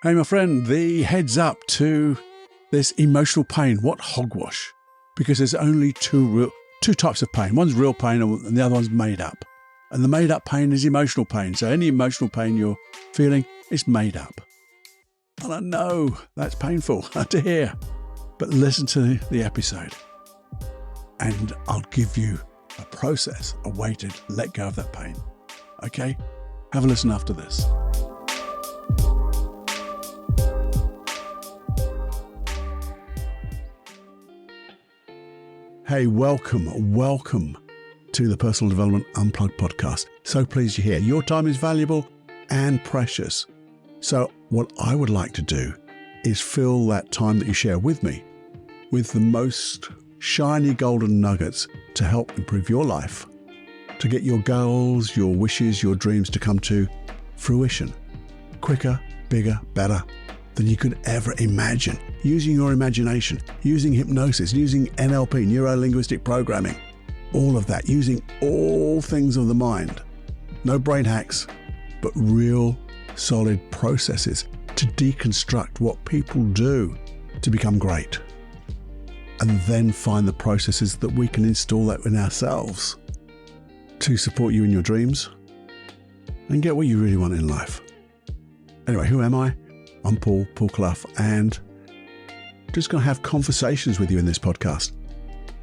Hey, my friend, the heads up to this emotional pain. What hogwash? Because there's only two types of pain. One's real pain and the other one's made up. And the made up pain is emotional pain. So any emotional pain you're feeling is made up. And I know that's painful to hear, but listen to the episode and I'll give you a process, a way to let go of that pain. Okay? Have a listen after this. Hey, welcome to the Personal Development Unplugged podcast. So pleased you're here. Your time is valuable and precious. So what I would like to do is fill that time that you share with me with the most shiny golden nuggets to help improve your life, to get your goals, your wishes, your dreams to come to fruition quicker, bigger, better than you could ever imagine. Using your imagination, using hypnosis, using NLP, neuro-linguistic programming, all of that, using all things of the mind. No brain hacks, but real solid processes to deconstruct what people do to become great. And then find the processes that we can install that in ourselves to support you in your dreams and get what you really want in life. Anyway, who am I? I'm Paul Cloughie, and just going to have conversations with you in this podcast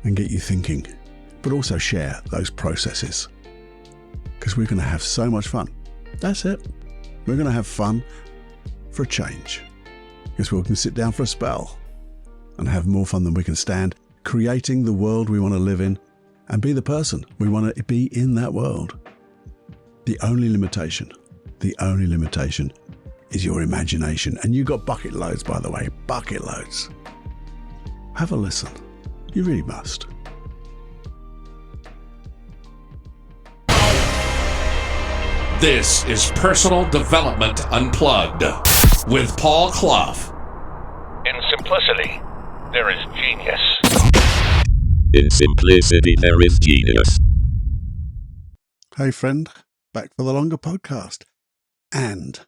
and get you thinking, but also share those processes because we're going to have so much fun. That's it. We're going to have fun for a change because we can sit down for a spell and have more fun than we can stand, creating the world we want to live in and be the person we want to be in that world. The only limitation is your imagination. And you got bucket loads, by the way, bucket loads. Have a listen. You really must. This is Personal Development Unplugged with Paul Cloughie. In simplicity, there is genius. In simplicity, there is genius. Hey, friend, back for the longer podcast. And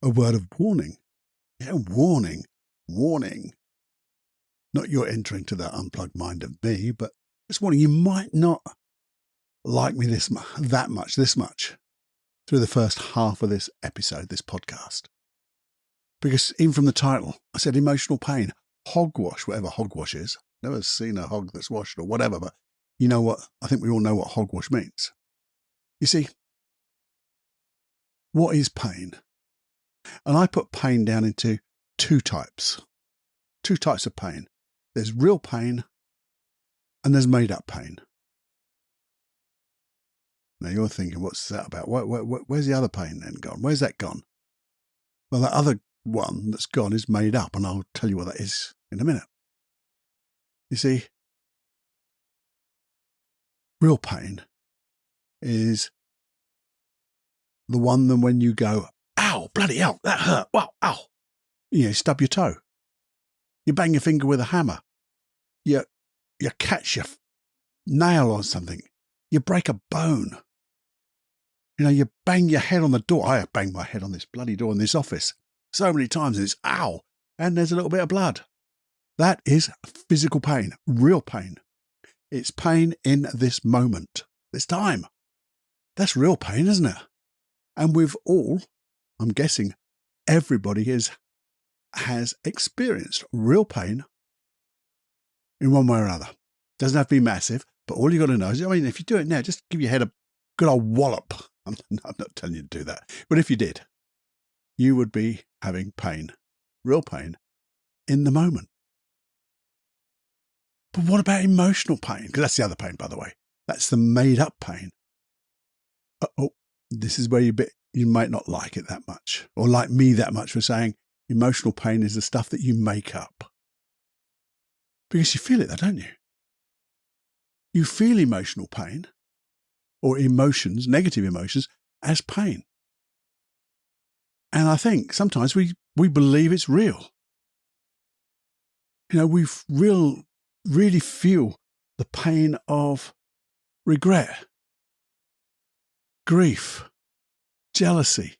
a word of warning. Yeah, warning. Not you're entering to that unplugged mind of me, but just warning, you might not like me this much through the first half of this episode, this podcast. Because even from the title, I said emotional pain, hogwash, whatever hogwash is. Never seen a hog that's washed or whatever, but you know what? I think we all know what hogwash means. You see, what is pain? And I put pain down into two types of pain. There's real pain and there's made up pain. Now you're thinking, what's that about? Where's the other pain then gone? Where's that gone? Well, that other one that's gone is made up, and I'll tell you what that is in a minute. You see, real pain is the one that when you go, ow, bloody hell, that hurt, wow, ow. You stub your toe. You bang your finger with a hammer. You catch your nail on something. You break a bone. You bang your head on the door. I have banged my head on this bloody door in this office so many times, and it's ow, and there's a little bit of blood. That is physical pain, real pain. It's pain in this moment, this time. That's real pain, isn't it? And we've all, I'm guessing everybody has experienced real pain in one way or another. Doesn't have to be massive, but all you got to know is, if you do it now, just give your head a good old wallop. I'm not telling you to do that. But if you did, you would be having pain, real pain, in the moment. But what about emotional pain? Because that's the other pain, by the way. That's the made up pain. This is where you might not like it that much, or like me that much for saying emotional pain is the stuff that you make up. Because you feel it though, don't you? You feel emotional pain, or emotions, negative emotions, as pain. And I think sometimes we believe it's real. We really feel the pain of regret, grief, jealousy,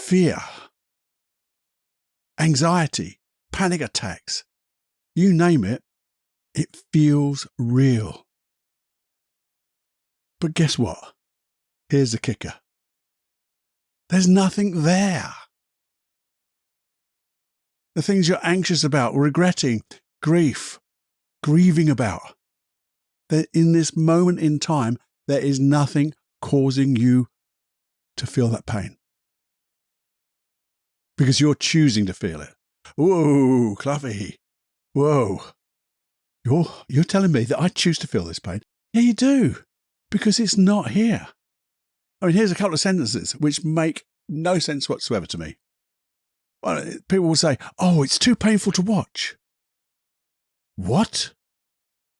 fear, anxiety, panic attacks, you name it, it feels real. But guess what? Here's the kicker. There's nothing there. The things you're anxious about, regretting, grieving about, that in this moment in time, there is nothing causing you to feel that pain. Because you're choosing to feel it. Whoa, Cloughie. Whoa. You're telling me that I choose to feel this pain? Yeah, you do. Because it's not here. I mean, here's a couple of sentences which make no sense whatsoever to me. Well, people will say, oh, it's too painful to watch. What?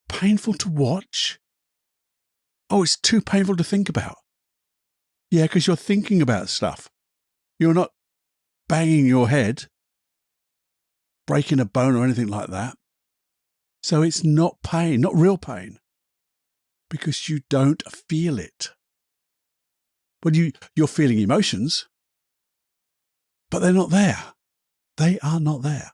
Painful to watch? Oh, it's too painful to think about. Yeah, because you're thinking about stuff. You're not banging your head, breaking a bone or anything like that. So it's not pain, not real pain, because you don't feel it. But you're feeling emotions, but they're not there. They are not there.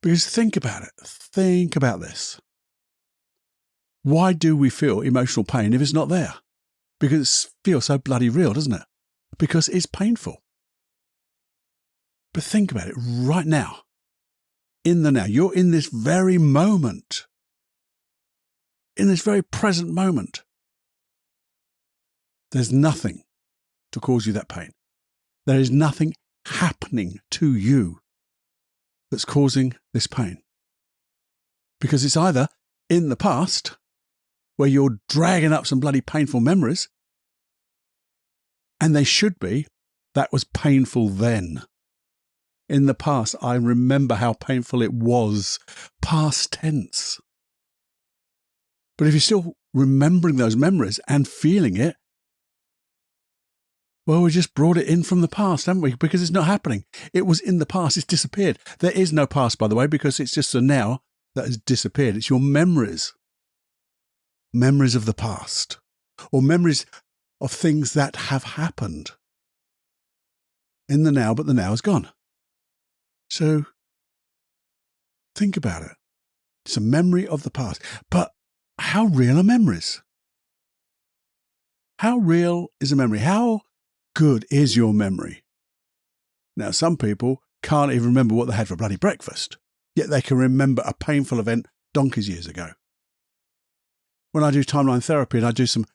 Because think about it. Think about this. Why do we feel emotional pain if it's not there? Because it feels so bloody real, doesn't it? Because it's painful. But think about it right now. In the now. You're in this very moment. In this very present moment. There's nothing to cause you that pain. There is nothing happening to you that's causing this pain. Because it's either in the past, where you're dragging up some bloody painful memories, and they should be, that was painful then. In the past, I remember how painful it was, past tense. But if you're still remembering those memories and feeling it, well, we just brought it in from the past, haven't we? Because it's not happening. It was in the past. It's disappeared. There is no past, by the way, because it's just the now that has disappeared. It's your memories. Memories of the past. Or memories of things that have happened. In the now, but the now is gone. So, think about it. It's a memory of the past. But how real are memories? How real is a memory? How good is your memory? Now, some people can't even remember what they had for bloody breakfast, yet they can remember a painful event donkeys years ago. When I do timeline therapy and I do some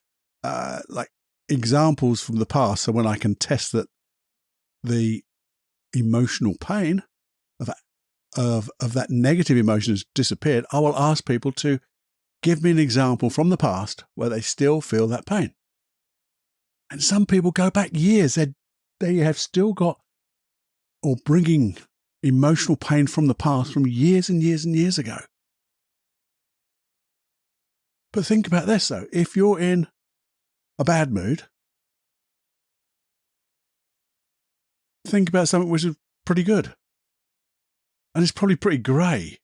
examples from the past, so when I can test that the emotional pain of that negative emotion has disappeared, I will ask people to give me an example from the past where they still feel that pain. And some people go back years. They have still got, or bringing emotional pain from the past from years and years and years ago. But think about this, though. If you're in a bad mood, think about something which is pretty good. And it's probably pretty grey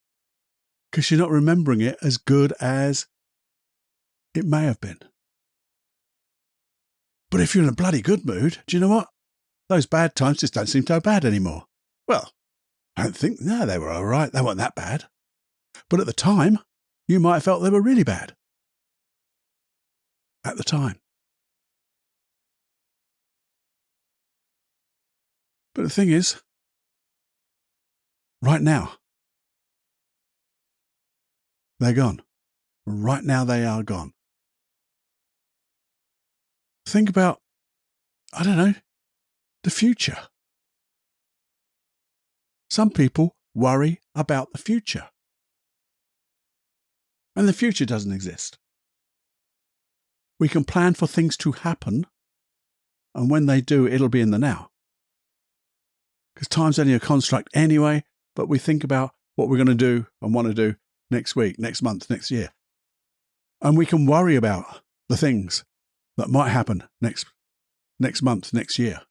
because you're not remembering it as good as it may have been. But if you're in a bloody good mood, do you know what? Those bad times just don't seem so bad anymore. Well, I don't think, no, they were all right. They weren't that bad. But at the time, you might have felt they were really bad. At the time. But the thing is, right now, they're gone. Right now, they are gone. Think about, I don't know, the future. Some people worry about the future. And the future doesn't exist. We can plan for things to happen, and when they do, it'll be in the now. Because time's only a construct anyway, but we think about what we're going to do and want to do next week, next month, next year. And we can worry about the things that might happen next month, next year,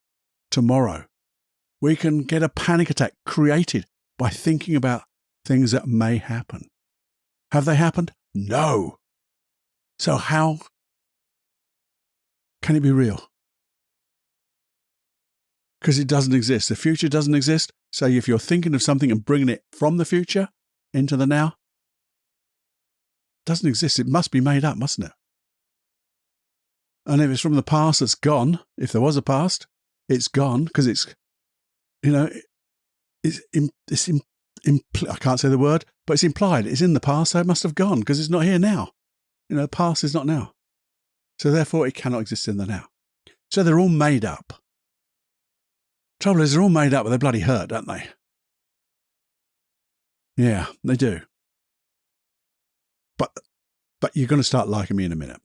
tomorrow. We can get a panic attack created by thinking about things that may happen. Have they happened? No. So how can it be real? because it doesn't exist. The future doesn't exist. So if you're thinking of something and bringing it from the future into the now, it doesn't exist. It must be made up, mustn't it? And if it's from the past, it's gone. If there was a past, it's gone because it's, I can't say the word, but it's implied. It's in the past, so it must have gone because it's not here now. The past is not now. So therefore, it cannot exist in the now. So they're all made up. Trouble is, they're all made up, but they bloody hurt, don't they? Yeah, they do. But you're going to start liking me in a minute.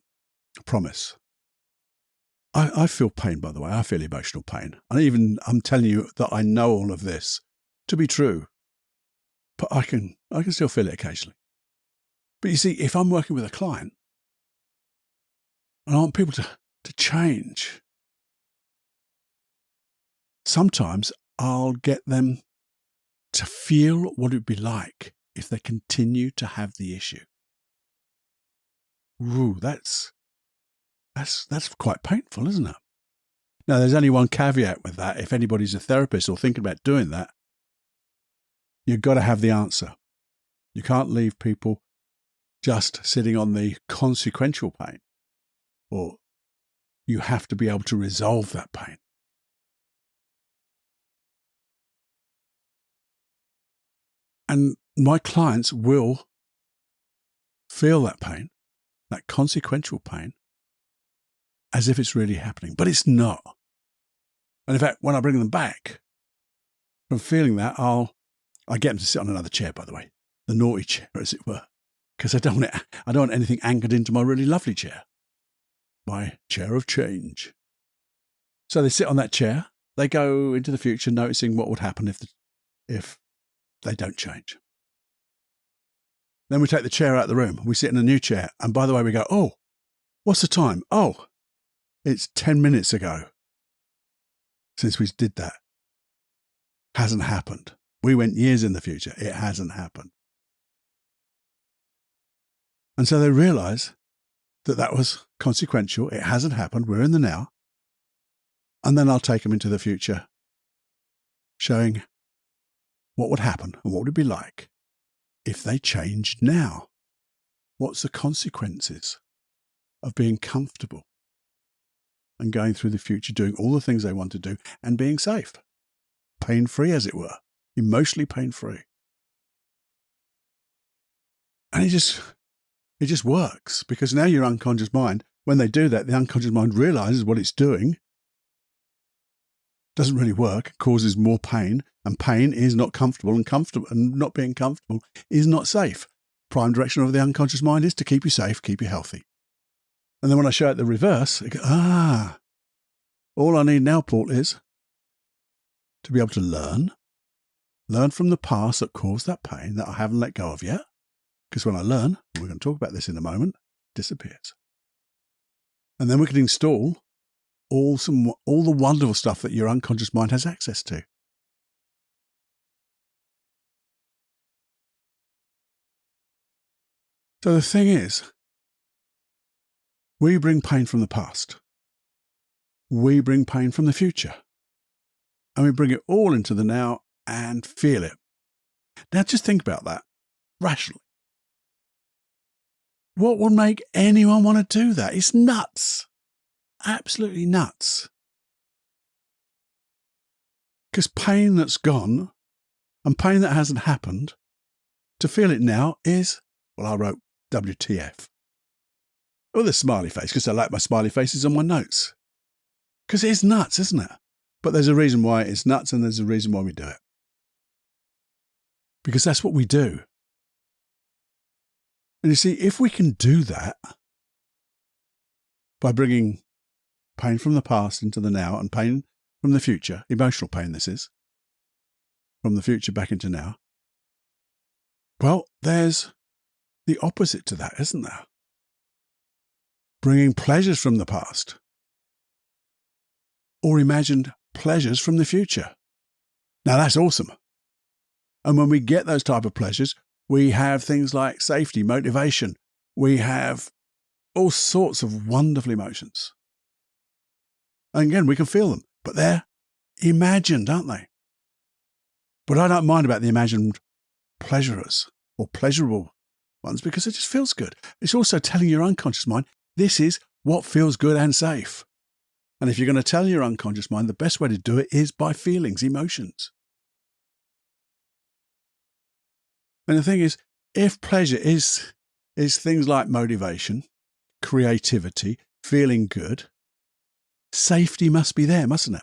I promise. I feel pain, by the way. I feel emotional pain. And I'm telling you that I know all of this to be true. But I can still feel it occasionally. But you see, if I'm working with a client and I want people to change, sometimes I'll get them to feel what it would be like if they continue to have the issue. Ooh, that's quite painful, isn't it? Now, there's only one caveat with that. If anybody's a therapist or thinking about doing that, you've got to have the answer. You can't leave people just sitting on the consequential pain, or you have to be able to resolve that pain. And my clients will feel that pain, that consequential pain, as if it's really happening, but it's not. And in fact, when I bring them back from feeling that, I get them to sit on another chair, by the way, the naughty chair, as it were, because I don't want anything anchored into my really lovely chair, my chair of change. So they sit on that chair. They go into the future, noticing what would happen if they don't change. Then we take the chair out of the room. We sit in a new chair, and by the way, we go, "Oh, what's the time? Oh, it's 10 minutes ago since we did that. Hasn't happened. We went years in the future. It hasn't happened." And so they realize that was consequential. It hasn't happened. We're in the now. And then I'll take them into the future, showing what would happen and what would it be like if they changed now. What's the consequences of being comfortable and going through the future, doing all the things they want to do and being safe, pain-free, as it were, emotionally pain-free. And it just works, because now your unconscious mind, when they do that, the unconscious mind realizes what it's doing doesn't really work, causes more pain, and pain is not comfortable, and not being comfortable is not safe. Prime direction of the unconscious mind is to keep you safe, keep you healthy. And then when I show it the reverse, I go, all I need now, Paul, is to be able to learn from the past that caused that pain that I haven't let go of yet. Because when I learn, and we're going to talk about this in a moment, it disappears. And then we can install all the wonderful stuff that your unconscious mind has access to. So the thing is, we bring pain from the past. We bring pain from the future. And we bring it all into the now and feel it. Now just think about that rationally. What would make anyone want to do that? It's nuts. Absolutely nuts. Because pain that's gone and pain that hasn't happened, to feel it now is, I wrote WTF. Or the smiley face, because I like my smiley faces on my notes. Because it is nuts, isn't it? But there's a reason why it's nuts, and there's a reason why we do it. Because that's what we do. And you see, if we can do that by bringing pain from the past into the now and pain from the future, emotional pain this is, from the future back into now, well, there's the opposite to that, isn't there? Bringing pleasures from the past or imagined pleasures from the future. Now that's awesome. And when we get those type of pleasures, we have things like safety, motivation. We have all sorts of wonderful emotions. And again, we can feel them, but they're imagined, aren't they? But I don't mind about the imagined pleasurers or pleasurable ones because it just feels good. It's also telling your unconscious mind, this is what feels good and safe. And if you're going to tell your unconscious mind, the best way to do it is by feelings, emotions. And the thing is, if pleasure is things like motivation, creativity, feeling good, safety must be there, mustn't it?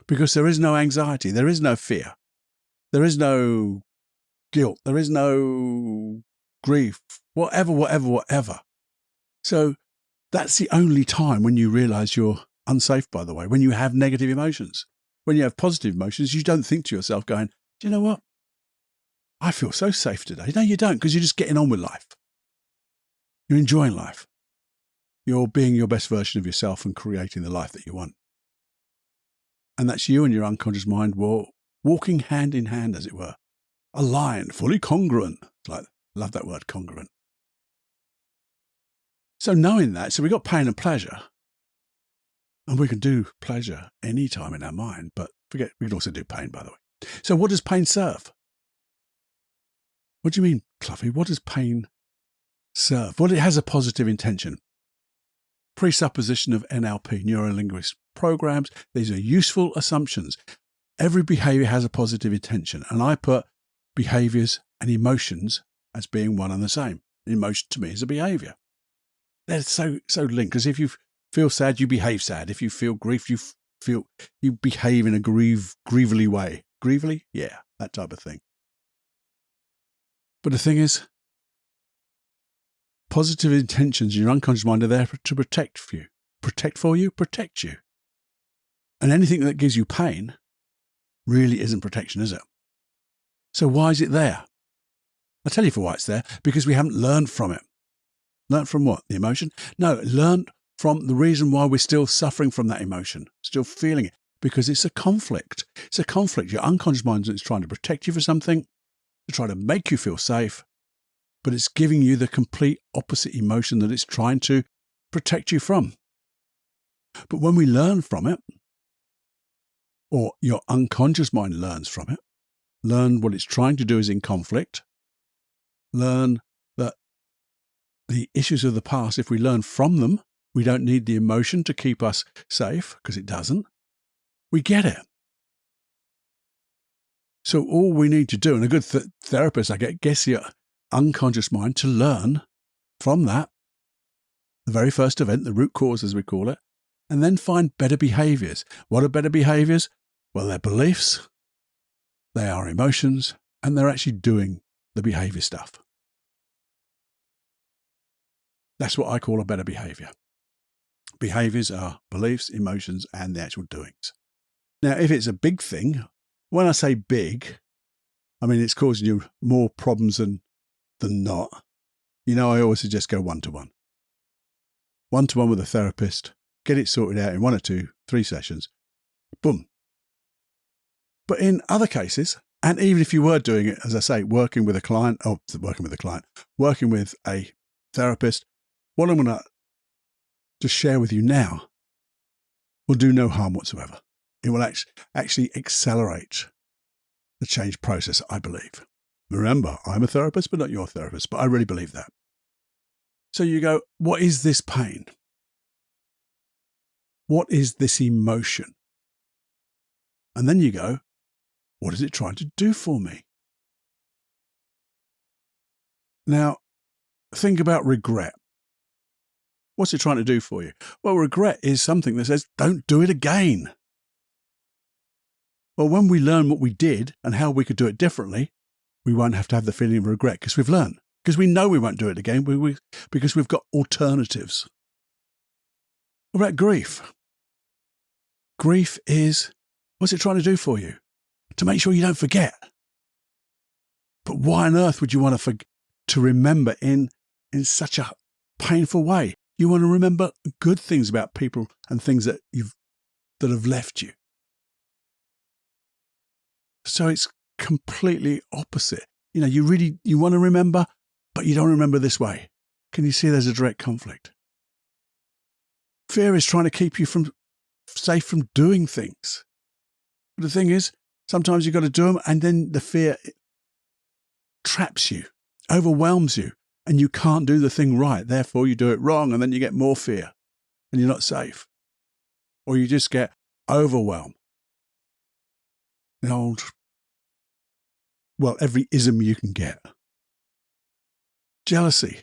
Because there is no anxiety, there is no fear, there is no guilt, there is no grief, whatever. So that's the only time when you realize you're unsafe, by the way, when you have negative emotions. When you have positive emotions, you don't think to yourself going, do you know what? I feel so safe today. No, you don't, because you're just getting on with life. You're enjoying life. You're being your best version of yourself and creating the life that you want. And that's you and your unconscious mind walking hand in hand, as it were. Aligned, fully congruent. Love that word, congruent. So knowing that, so we've got pain and pleasure. And we can do pleasure any time in our mind, but we can also do pain, by the way. So what does pain serve? What do you mean, Cloughie? What does pain serve? Well, it has a positive intention. Presupposition of NLP, neuro-linguistic programs. These are useful assumptions. Every behavior has a positive intention, and I put behaviors and emotions as being one and the same. Emotion to me is a behavior. They're so linked, because if you feel sad, you behave sad. If you feel grief, you behave in a grievely way. Grievely? Yeah, that type of thing. But the thing is, positive intentions in your unconscious mind are there to protect you. Protect you. And anything that gives you pain really isn't protection, is it? So why is it there? I'll tell you for why it's there. Because we haven't learned from it. Learned from what? The emotion? No, learned from the reason why we're still suffering from that emotion, still feeling it. Because it's a conflict. It's a conflict. Your unconscious mind is trying to protect you from something, to try to make you feel safe, but it's giving you the complete opposite emotion that it's trying to protect you from. But when we learn from it, or your unconscious mind learns from it, learn what it's trying to do is in conflict, learn that the issues of the past, if we learn from them, we don't need the emotion to keep us safe, because it doesn't. We get it. So all we need to do, and a good therapist, gets your unconscious mind to learn from that, the very first event, the root cause as we call it, and then find better behaviors. What are better behaviors? Well, they're beliefs, they are emotions, and they're actually doing the behavior stuff. That's what I call a better behavior. Behaviors are beliefs, emotions, and the actual doings. Now, if it's a big thing, when I say big, I mean it's causing you more problems than not. I always suggest go one-to-one. One-to-one with a therapist, get it sorted out in 1 or 2, 3 sessions. Boom. But in other cases, and even if you were doing it, as I say, working with a therapist, what I'm going to just share with you now will do no harm whatsoever. It will actually accelerate the change process, I believe. Remember, I'm a therapist, but not your therapist, but I really believe that. So you go, what is this pain? What is this emotion? And then you go, what is it trying to do for me? Now, think about regret. What's it trying to do for you? Well, regret is something that says, don't do it again. Well, when we learn what we did and how we could do it differently, we won't have to have the feeling of regret because we've learned. Because we know we won't do it again because we've got alternatives. What about grief? Grief is, what's it trying to do for you? To make sure you don't forget. But why on earth would you want to remember in such a painful way? You want to remember good things about people and things that have left you. So it's completely opposite. You want to remember, but you don't remember this way. Can you see there's a direct conflict? Fear is trying to keep you from safe from doing things. But the thing is, sometimes you've got to do them, and then the fear traps you, overwhelms you, and you can't do the thing right. Therefore, you do it wrong, and then you get more fear, and you're not safe. Or you just get overwhelmed. Every ism you can get. Jealousy.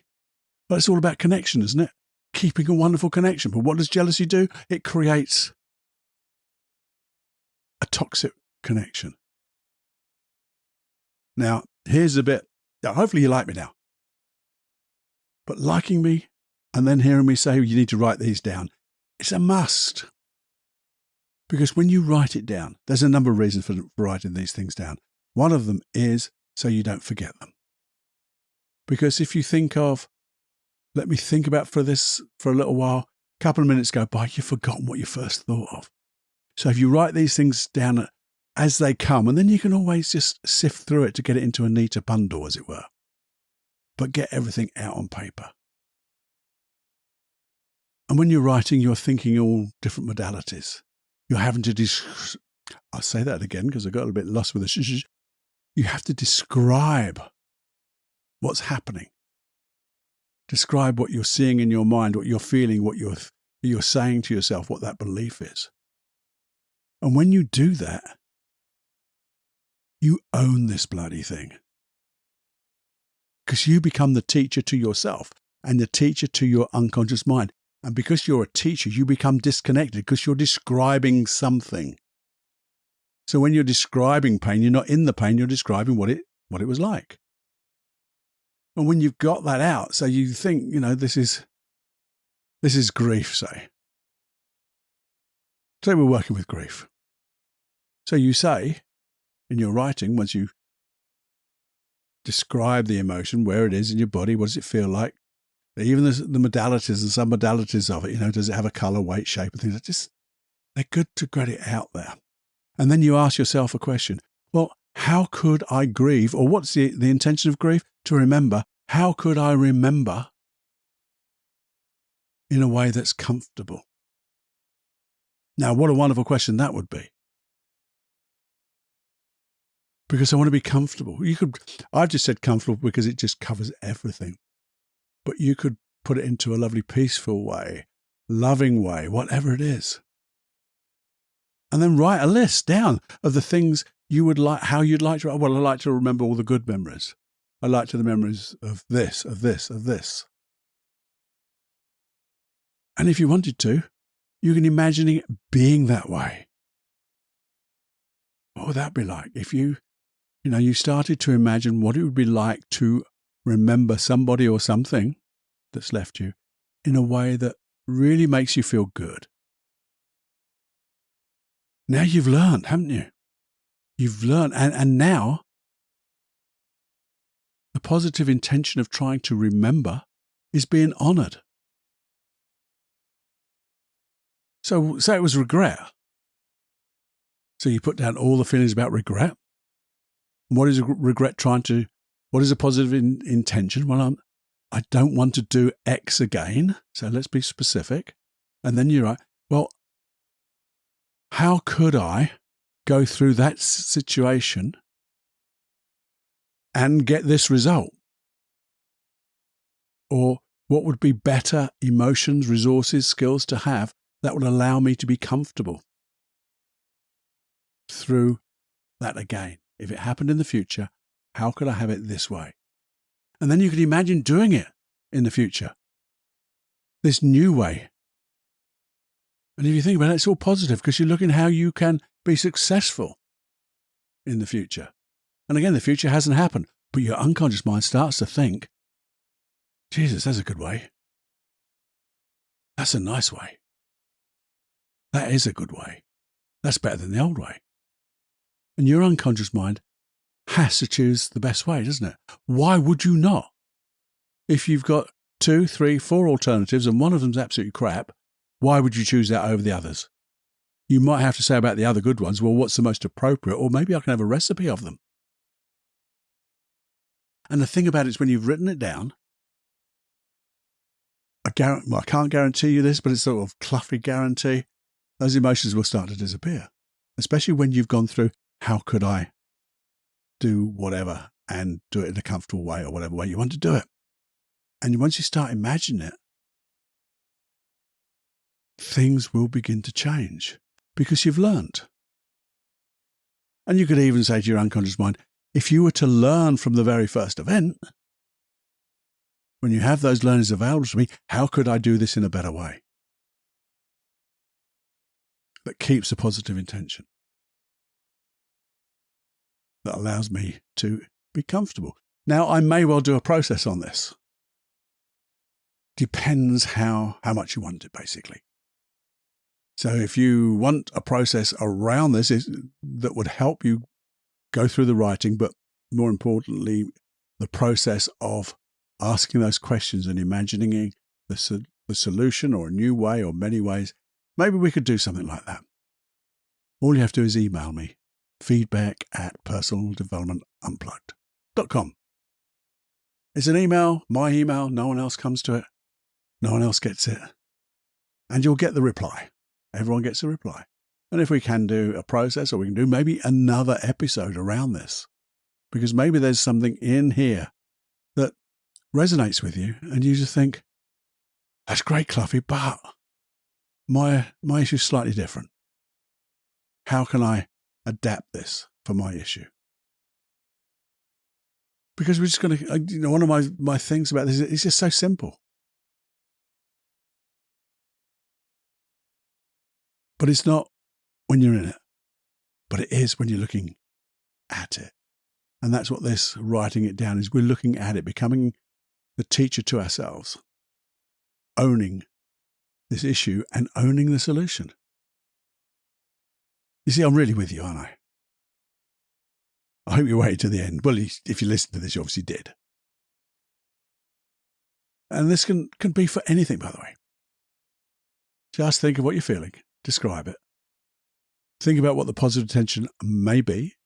Well, it's all about connection, isn't it? Keeping a wonderful connection. But what does jealousy do? It creates a toxic connection. Now, here's the bit. Now, hopefully you like me now. But liking me and then hearing me say you need to write these down, it's a must. Because when you write it down, there's a number of reasons for writing these things down. One of them is so you don't forget them. Because if you think of, let me think about for this for a little while, a couple of minutes go by, you've forgotten what you first thought of. So if you write these things down as they come, and then you can always just sift through it to get it into a neater bundle, as it were. But get everything out on paper. And when you're writing, you're thinking all different modalities. You're having to I'll say that again because I got a bit lost with the You have to describe what's happening. Describe what you're seeing in your mind, what you're feeling, what you're saying to yourself, what that belief is. And when you do that, you own this bloody thing. Because you become the teacher to yourself and the teacher to your unconscious mind. And because you're a teacher, you become disconnected because you're describing something. So when you're describing pain, you're not in the pain, you're describing what it was like. And when you've got that out, so you think, this is grief, say. Say we're working with grief. So you say in your writing, once you describe the emotion, where it is in your body, what does it feel like? Even the modalities and some modalities of it, does it have a colour, weight, shape and things? They're good to get it out there. And then you ask yourself a question. Well, how could I grieve? Or what's the intention of grief? To remember. How could I remember in a way that's comfortable? Now, what a wonderful question that would be. Because I want to be comfortable. I've just said comfortable because it just covers everything. But you could put it into a lovely, peaceful way, loving way, whatever it is. And then write a list down of the things you would like, how you'd like to. Well, I like to remember all the good memories. I like the memories of this, of this, of this. And if you wanted to, you can imagine it being that way. What would that be like if you started to imagine what it would be like to remember somebody or something that's left you in a way that really makes you feel good? Now you've learned, haven't you? You've learned, and now the positive intention of trying to remember is being honoured. So say it was regret. So you put down all the feelings about regret. What is regret what is a positive intention? Well, I don't want to do X again. So let's be specific. And then you're right. Well, how could I go through that situation and get this result? Or what would be better emotions, resources, skills to have that would allow me to be comfortable through that again? If it happened in the future, how could I have it this way? And then you could imagine doing it in the future, this new way. And if you think about it, it's all positive because you're looking how you can be successful in the future. And again, the future hasn't happened, but your unconscious mind starts to think, Jesus, that's a good way. That's a nice way. That is a good way. That's better than the old way. And your unconscious mind has to choose the best way, doesn't it? Why would you not? If you've got 2, 3, 4 alternatives and one of them's absolutely crap, why would you choose that over the others? You might have to say about the other good ones, well, what's the most appropriate? Or maybe I can have a recipe of them. And the thing about it is when you've written it down, I can't guarantee you this, but it's sort of Cloughie guarantee. those emotions will start to disappear, especially when you've gone through, how could I do whatever and do it in a comfortable way or whatever way you want to do it. And once you start imagining it, things will begin to change because you've learned. And you could even say to your unconscious mind, if you were to learn from the very first event, when you have those learnings available to me, how could I do this in a better way? That keeps a positive intention. That allows me to be comfortable. Now, I may well do a process on this. Depends how much you want it, basically. So if you want a process around this that would help you go through the writing, but more importantly, the process of asking those questions and imagining the solution or a new way or many ways, maybe we could do something like that. All you have to do is email me, feedback@personaldevelopmentunplugged.com. It's an email, my email, no one else comes to it, no one else gets it, and you'll get the reply. Everyone gets a reply. And if we can do a process, or we can do maybe another episode around this, because maybe there's something in here that resonates with you and you just think, that's great, Cloughie, but my issue's slightly different. How can I adapt this for my issue? Because we're just going to, one of my things about this is just so simple. But it's not when you're in it, but it is when you're looking at it. And that's what this writing it down is. We're looking at it, becoming the teacher to ourselves, owning this issue and owning the solution. You see, I'm really with you, aren't I? I hope you waited to the end. Well, if you listened to this, you obviously did. And this can be for anything, by the way. Just think of what you're feeling. Describe it. Think about what the positive intention may be.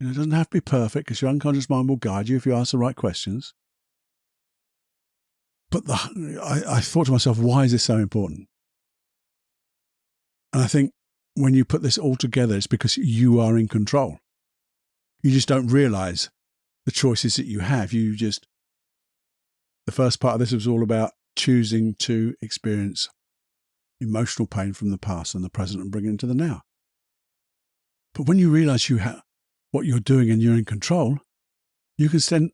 It doesn't have to be perfect because your unconscious mind will guide you if you ask the right questions. But I thought to myself, why is this so important? And I think when you put this all together, it's because you are in control. You just don't realize the choices that you have. The first part of this was all about choosing to experience emotional pain from the past and the present and bring it into the now. But when you realize what you're doing and you're in control, you can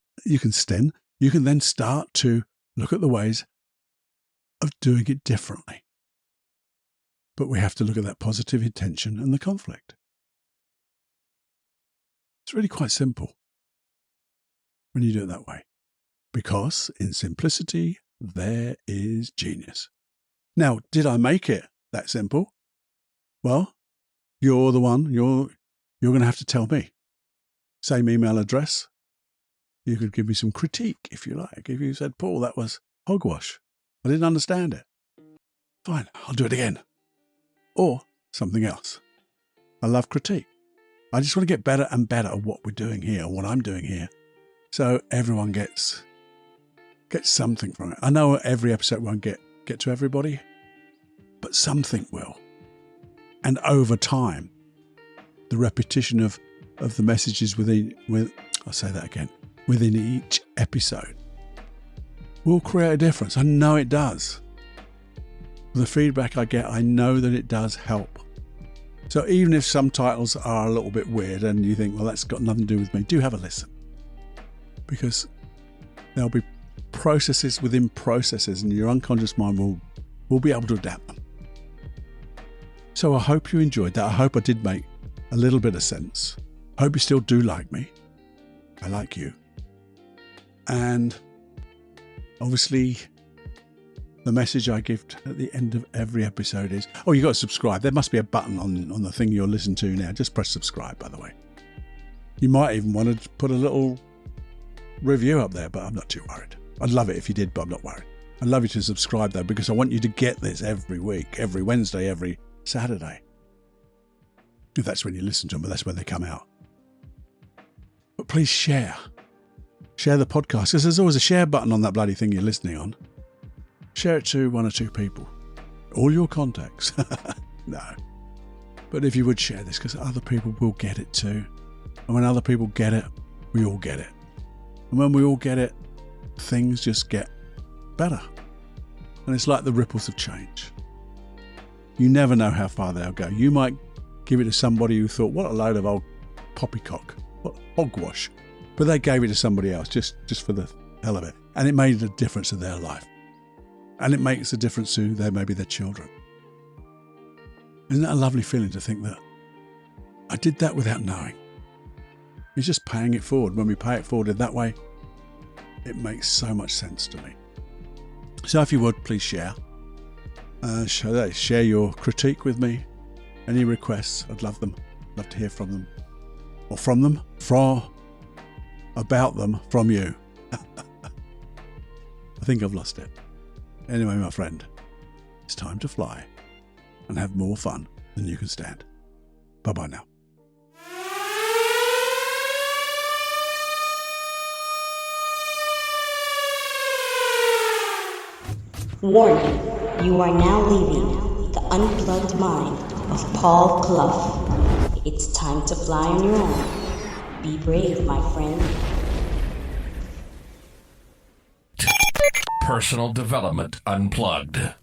then start to look at the ways of doing it differently. But we have to look at that positive intention and the conflict. It's really quite simple when you do it that way. Because in simplicity, there is genius. Now, did I make it that simple? Well, you're the one. You're going to have to tell me. Same email address. You could give me some critique if you like. If you said, Paul, that was hogwash. I didn't understand it. Fine, I'll do it again. Or something else. I love critique. I just want to get better and better at what we're doing here, what I'm doing here. So everyone gets something from it. I know every episode won't get to everybody, but something will. And over time, the repetition of the messages within each episode will create a difference. I know it does. The feedback I get, I know that it does help. So even if some titles are a little bit weird and you think, well, that's got nothing to do with me, do have a listen. Because there'll be processes within processes and your unconscious mind will be able to adapt them. So I hope you enjoyed that. I hope I did make a little bit of sense. I hope you still do like me. I like you. And obviously, the message I give at the end of every episode is, you got to subscribe. There must be a button on the thing you're listening to now. Just press subscribe, by the way. You might even want to put a little review up there, but I'm not too worried. I'd love it if you did, but I'm not worried. I'd love you to subscribe, though, because I want you to get this every week, every Wednesday, every Saturday. If that's when you listen to them, but that's when they come out. But please share. Share the podcast, because there's always a share button on that bloody thing you're listening on. Share it to one or two people. all your contacts. No. But if you would share this, because other people will get it too. And when other people get it, we all get it. And when we all get it, things just get better. And it's like the ripples of change. You never know how far they'll go. You might give it to somebody who thought, what a load of old poppycock, what hogwash. But they gave it to somebody else just for the hell of it. And it made a difference to their life. And it makes a difference to maybe their children. Isn't that a lovely feeling to think that I did that without knowing? It's just paying it forward. When we pay it forward in that way, it makes so much sense to me. So if you would, please share. Share your critique with me. Any requests, I'd love them. Love to hear from them. Or from them, about them, from you. I think I've lost it. Anyway, my friend, it's time to fly and have more fun than you can stand. Bye-bye now. Warning, you are now leaving the unplugged mind of Paul Clough. It's time to fly on your own. Be brave, my friend. Personal Development Unplugged.